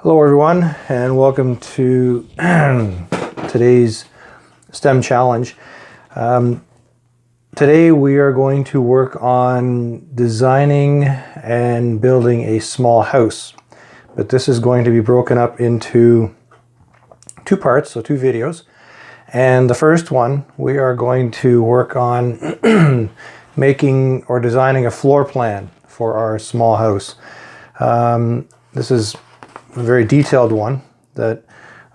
Hello everyone, and welcome to today's STEM challenge. Today we are going to work on designing and building a small house, but this is going to be broken up into two parts, so two videos. And the first one, we are going to work on making or designing a floor plan for our small house. This is a very detailed one that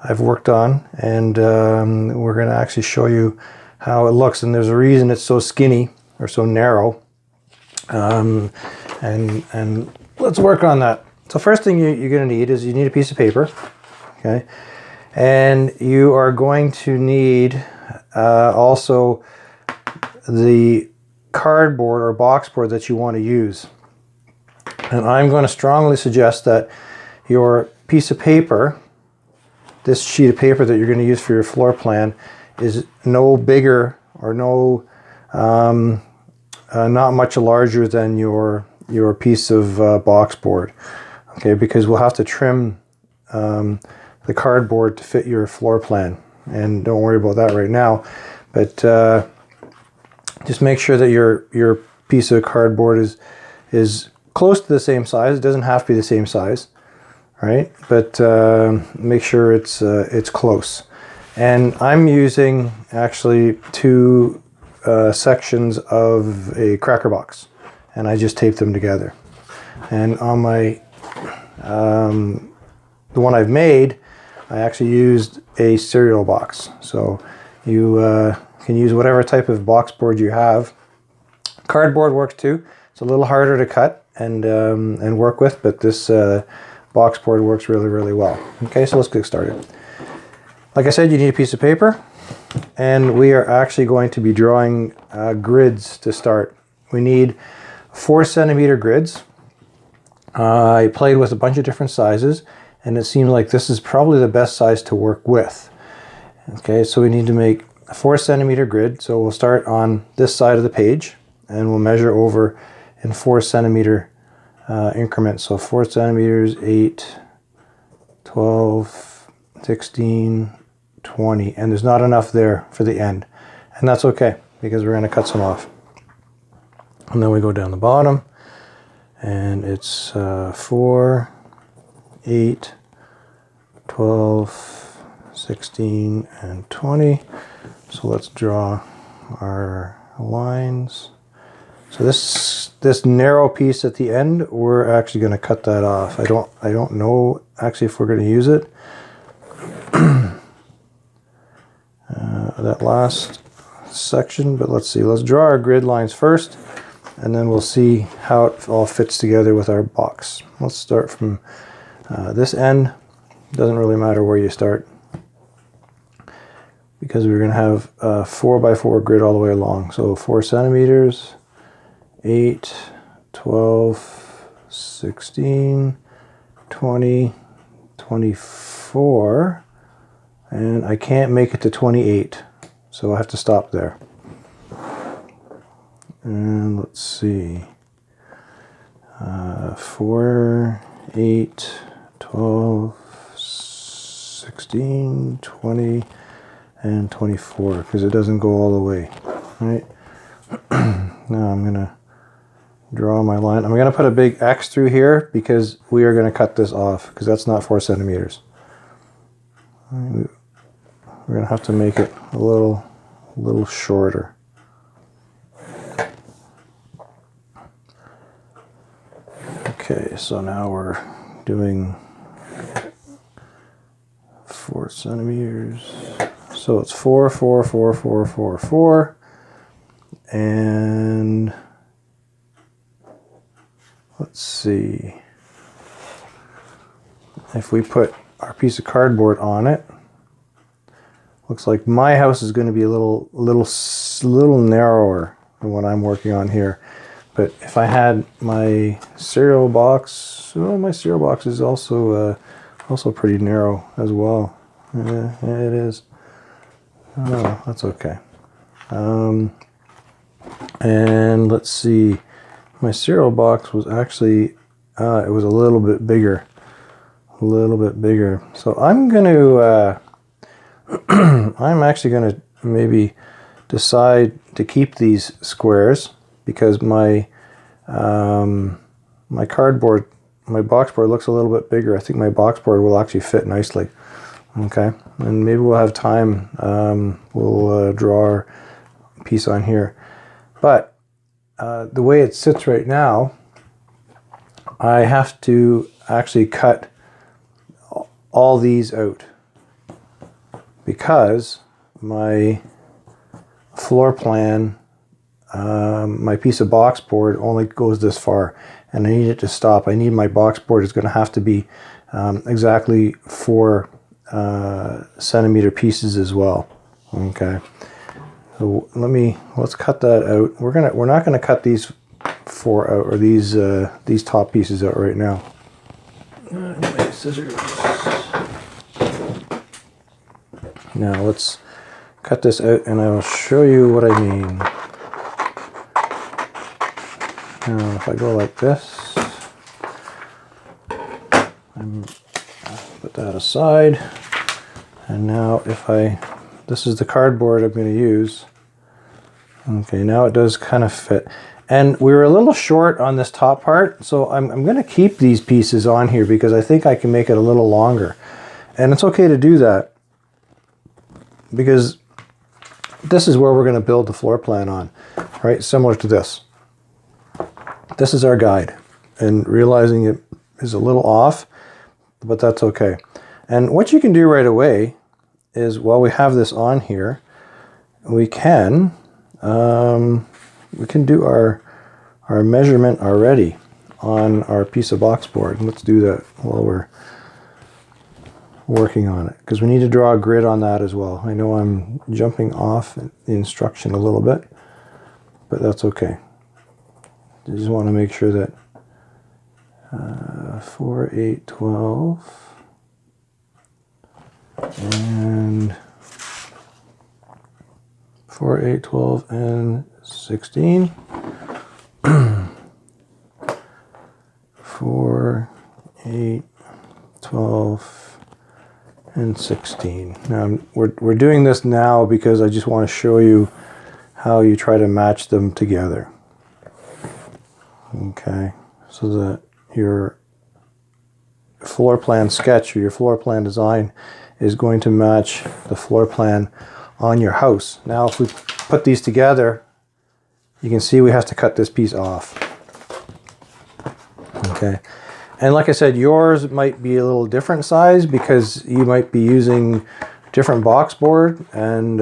I've worked on, and we're going to actually show you how it looks. And there's a reason it's so skinny or so narrow, and let's work on that. So first thing you're going to need is you need a piece of paper, okay, and you are going to need also the cardboard or box board that you want to use. And I'm going to strongly suggest that your piece of paper, this sheet of paper that you're going to use for your floor plan, is no bigger or not much larger than your piece of box board. Okay, because we'll have to trim the cardboard to fit your floor plan, and don't worry about that right now. But just make sure that your piece of cardboard is close to the same size. It doesn't have to be the same size, right? But make sure it's close. And I'm using actually two sections of a cracker box, and I just taped them together. And on my the one I've made, I actually used a cereal box. So you can use whatever type of box board you have. Cardboard works too. It's a little harder to cut and work with, but this box board works really, really well. Okay, so let's get started. Like I said, you need a piece of paper, and we are actually going to be drawing grids to start. We need 4-centimeter grids. I played with a bunch of different sizes, and it seems like this is probably the best size to work with. Okay, so we need to make a 4-centimeter grid. So we'll start on this side of the page, and we'll measure over in 4-centimeter increments. So 4 centimeters, 8, 12, 16, 20, and there's not enough there for the end, and that's okay because we're going to cut some off. And then we go down the bottom, and it's 4, 8, 12, 16, and 20. So let's draw our lines. So this narrow piece at the end, we're actually going to cut that off. I don't know actually if we're going to use it. That last section, but let's see. Let's draw our grid lines first, and then we'll see how it all fits together with our box. Let's start from this end. Doesn't really matter where you start, because we're going to have a 4x4 grid all the way along. So 4 centimeters, 8, 12, 16, 20, 24, and I can't make it to 28, so I have to stop there. And let's see, 4, 8, 12, 16, 20, and 24, because it doesn't go all the way, right? Now I'm going to draw my line. I'm going to put a big X through here because we are going to cut this off, because that's not 4 centimeters. We're going to have to make it a little shorter. Okay, so now we're doing 4 centimeters. So it's 4, 4, 4, 4, 4, 4, and let's see, if we put our piece of cardboard on it, looks like my house is going to be a little narrower than what I'm working on here. But if I had my cereal box, well, my cereal box is also pretty narrow as well. Yeah, it is. Oh, that's okay. And let's see, my cereal box was actually, it was a little bit bigger. a little bit bigger. So I'm going to, I'm actually going to maybe decide to keep these squares because my my cardboard, my box board looks a little bit bigger. I think my box board will actually fit nicely. Okay, and maybe we'll have time. We'll draw our piece on here. But the way it sits right now, I have to actually cut all these out because my floor plan, my piece of box board only goes this far and I need it to stop. I need my box board is going to have to be exactly 4 centimeter pieces as well. Okay, so let's cut that out. We're not gonna cut these 4 out, or these top pieces out right now. My scissors. Now let's cut this out and I will show you what I mean. Now if I go like this, put that aside, and now if this is the cardboard I'm going to use. Okay, now it does kind of fit. And we were a little short on this top part, so I'm going to keep these pieces on here because I think I can make it a little longer. And it's okay to do that because this is where we're going to build the floor plan on, right? Similar to this. This is our guide, and realizing it is a little off, but that's okay. And what you can do right away is, while we have this on here, we can do our measurement already on our piece of box board. Let's do that while we're working on it, because we need to draw a grid on that as well. I know I'm jumping off the instruction a little bit, but that's okay. I just want to make sure that 4, 8, 12 and 4, 8, 12 and 16. 4, 8, 12 and 16. Now we're doing this now because I just want to show you how you try to match them together. Okay, so that your floor plan sketch or your floor plan design is going to match the floor plan on your house. Now if we put these together, you can see we have to cut this piece off. Okay, and like I said, yours might be a little different size because you might be using different box board, and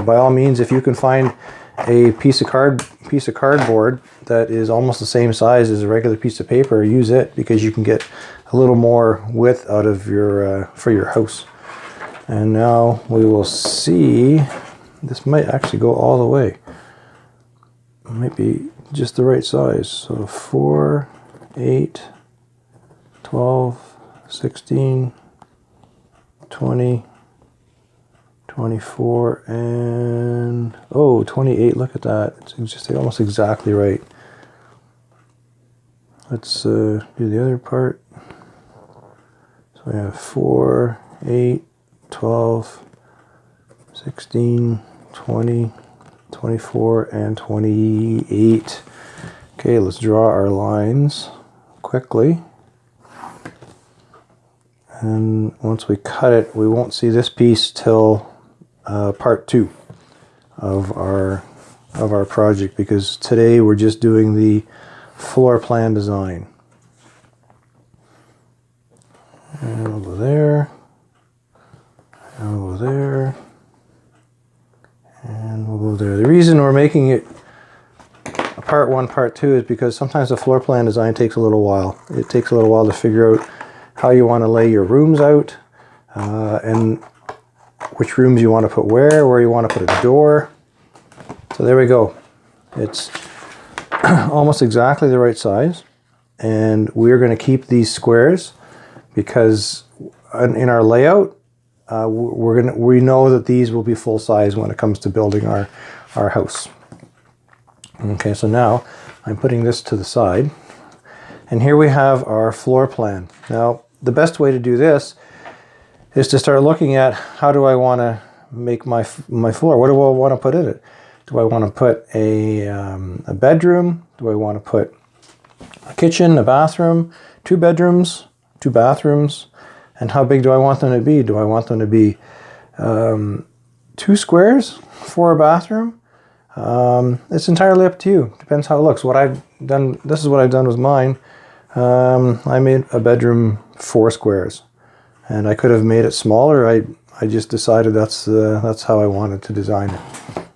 by all means, if you can find a piece of cardboard that is almost the same size as a regular piece of paper, use it, because you can get a little more width out of your for your house. And now we will see, this might actually go all the way. It might be just the right size. So 4, 8, 12, 16, 20, 24, and 28. Look at that. It's just almost exactly right. Let's do the other part. So we have 4, 8, 12, 16, 20, 24, and 28. Okay, let's draw our lines quickly. And once we cut it, we won't see this piece till part 2 of our project, because today we're just doing the floor plan design. And we'll go there, and we'll go there, and we'll go there. The reason we're making it a part 1, part 2 is because sometimes the floor plan design takes a little while. It takes a little while to figure out how you want to lay your rooms out, and which rooms you want to put where you want to put a door. So there we go. It's almost exactly the right size, and we're going to keep these squares because in our layout, we know that these will be full size when it comes to building our house. Okay, so now I'm putting this to the side, and here we have our floor plan. Now the best way to do this is to start looking at how do I want to make my floor. What do I want to put in it? Do I want to put a bedroom? Do I want to put a kitchen, a bathroom, 2 bedrooms, 2 bathrooms? And how big do I want them to be? Do I want them to be 2 squares for a bathroom? It's entirely up to you. Depends how it looks. What I've done, this is what I've done with mine. I made a bedroom 4 squares, and I could have made it smaller. I just decided that's how I wanted to design it.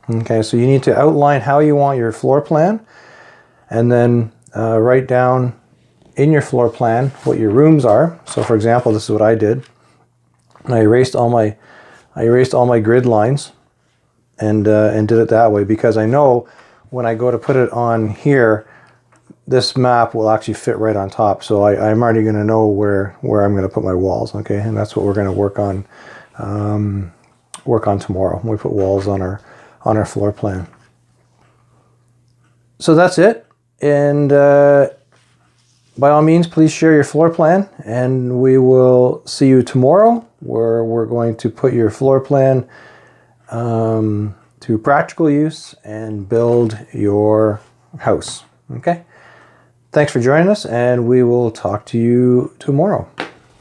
Okay, so you need to outline how you want your floor plan, and then write down in your floor plan what your rooms are. So for example, this is what I did. I erased all my grid lines and did it that way, because I know when I go to put it on here, this map will actually fit right on top. So I'm already going to know where I'm going to put my walls. Okay, and that's what we're going to work on tomorrow. We put walls on our floor plan. So that's it. And by all means, please share your floor plan, and we will see you tomorrow, where we're going to put your floor plan to practical use and build your house. Okay? Thanks for joining us, and we will talk to you tomorrow.